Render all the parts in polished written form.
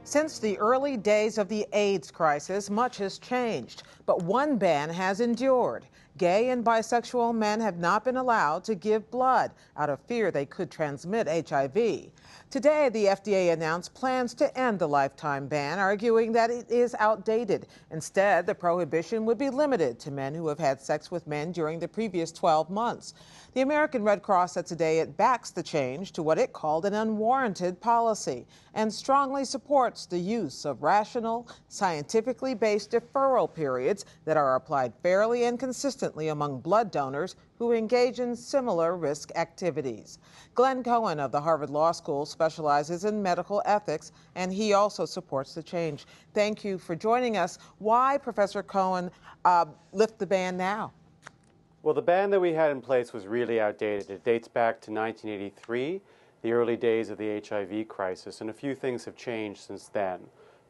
Since the early days of the AIDS crisis, much has changed, but one ban has endured. Gay and bisexual men have not been allowed to give blood out of fear they could transmit HIV. Today, the FDA announced plans to end the lifetime ban, arguing that it is outdated. Instead, the prohibition would be limited to men who have had sex with men during the previous 12 months. The American Red Cross said today it backs the change to what it called an unwarranted policy and strongly supports the use of rational, scientifically based deferral periods that are applied fairly and consistently among blood donors who engage in similar risk activities. Glenn Cohen of the Harvard Law School specializes in medical ethics, and he also supports the change. Thank you for joining us. Why, Professor Cohen, lift the ban now? Well, the ban that we had in place was really outdated. It dates back to 1983, the early days of the HIV crisis, and a few things have changed since then.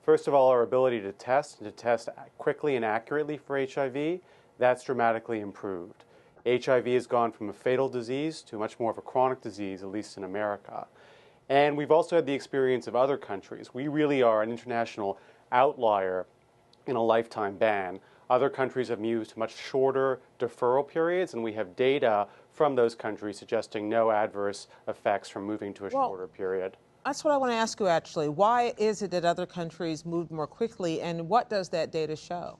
First of all, our ability to test and to test quickly and accurately for HIV, that's dramatically improved. HIV has gone from a fatal disease to much more of a chronic disease, at least in America. And we've also had the experience of other countries. We really are an international outlier in a lifetime ban. Other countries have used much shorter deferral periods, and we have data from those countries suggesting no adverse effects from moving to a shorter period. That's what I want to ask you, actually. Why is it that other countries moved more quickly, and what does that data show?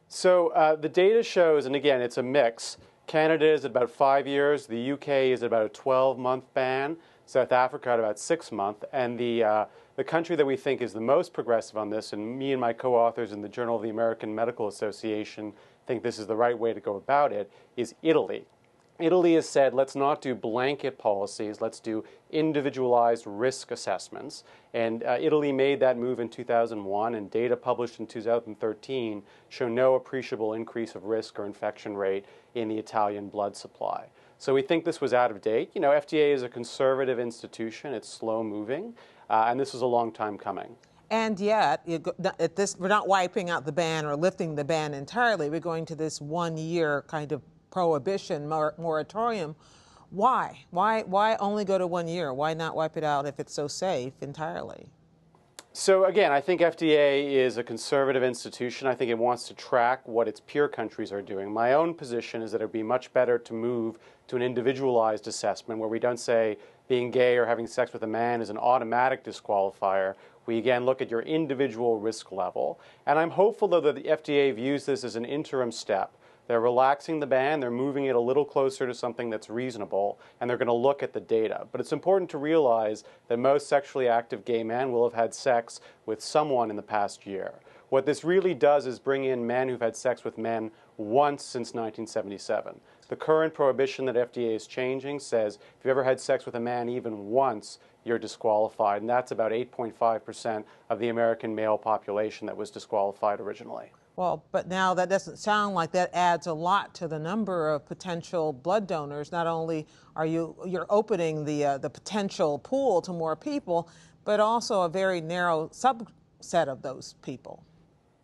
So the data shows, and again, it's a mix. Canada is at about 5 years. The UK is at about a 12-month ban. South Africa at about 6 months. And the country that we think is the most progressive on this, and me and my co-authors in the Journal of the American Medical Association think this is the right way to go about it, is Italy. Italy has said, let's not do blanket policies, let's do individualized risk assessments. And Italy made that move in 2001, and data published in 2013 show no appreciable increase of risk or infection rate in the Italian blood supply. So we think this was out of date. You know, FDA is a conservative institution, it's slow moving, and this was a long time coming. And yet, we're not wiping out the ban or lifting the ban entirely. We're going to this 1 year kind of prohibition moratorium. Why? Why only go to 1 year? Why not wipe it out if it's so safe entirely? So again, I think FDA is a conservative institution. I think it wants to track what its peer countries are doing. My own position is that it would be much better to move to an individualized assessment where we don't say being gay or having sex with a man is an automatic disqualifier. We again look at your individual risk level. And I'm hopeful, though, that the FDA views this as an interim step. They're relaxing the ban, they're moving it a little closer to something that's reasonable, and they're going to look at the data. But it's important to realize that most sexually active gay men will have had sex with someone in the past year. What this really does is bring in men who've had sex with men once since 1977. The current prohibition that FDA is changing says if you've ever had sex with a man even once, you're disqualified, and that's about 8.5% of the American male population that was disqualified originally. Well, but now that doesn't sound like that adds a lot to the number of potential blood donors. Not only are you're opening the potential pool to more people, but also a very narrow subset of those people.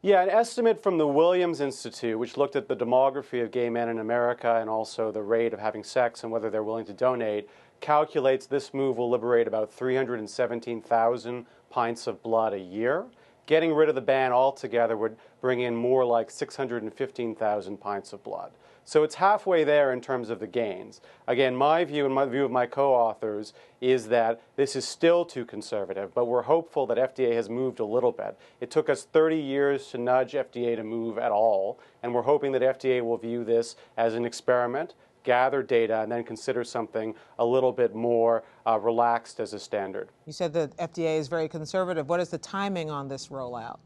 Yeah, an estimate from the Williams Institute, which looked at the demography of gay men in America and also the rate of having sex and whether they're willing to donate, calculates this move will liberate about 317,000 pints of blood a year. Getting rid of the ban altogether would bring in more like 615,000 pints of blood. So it's halfway there in terms of the gains. Again, my view and my view of my co-authors is that this is still too conservative, but we're hopeful that FDA has moved a little bit. It took us 30 years to nudge FDA to move at all, and we're hoping that FDA will view this as an experiment, gather data, and then consider something a little bit more relaxed as a standard. You said that FDA is very conservative. What is the timing on this rollout?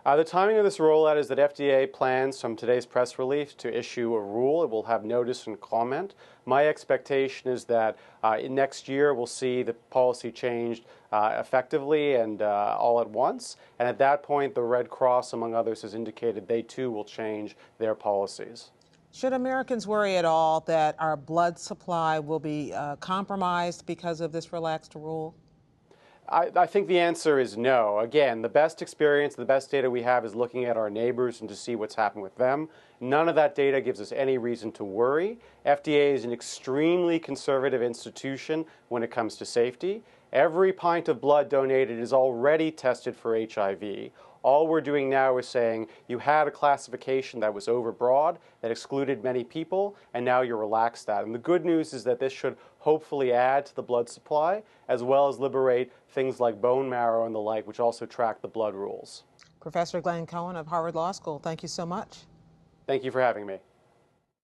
The timing of this rollout is that FDA plans from today's press release to issue a rule. It will have notice and comment. My expectation is that next year we'll see the policy changed effectively and all at once. And at that point, the Red Cross, among others, has indicated they too will change their policies. Should Americans worry at all that our blood supply will be compromised because of this relaxed rule? I think the answer is no. Again, the best experience, the best data we have is looking at our neighbors and to see what's happened with them. None of that data gives us any reason to worry. FDA is an extremely conservative institution when it comes to safety, Every pint of blood donated is already tested for HIV. All we're doing now is saying you had a classification that was overbroad, that excluded many people, and now you relax that. And the good news is that this should hopefully add to the blood supply, as well as liberate things like bone marrow and the like, which also track the blood rules. Professor Glenn Cohen of Harvard Law School, thank you so much. Thank you for having me.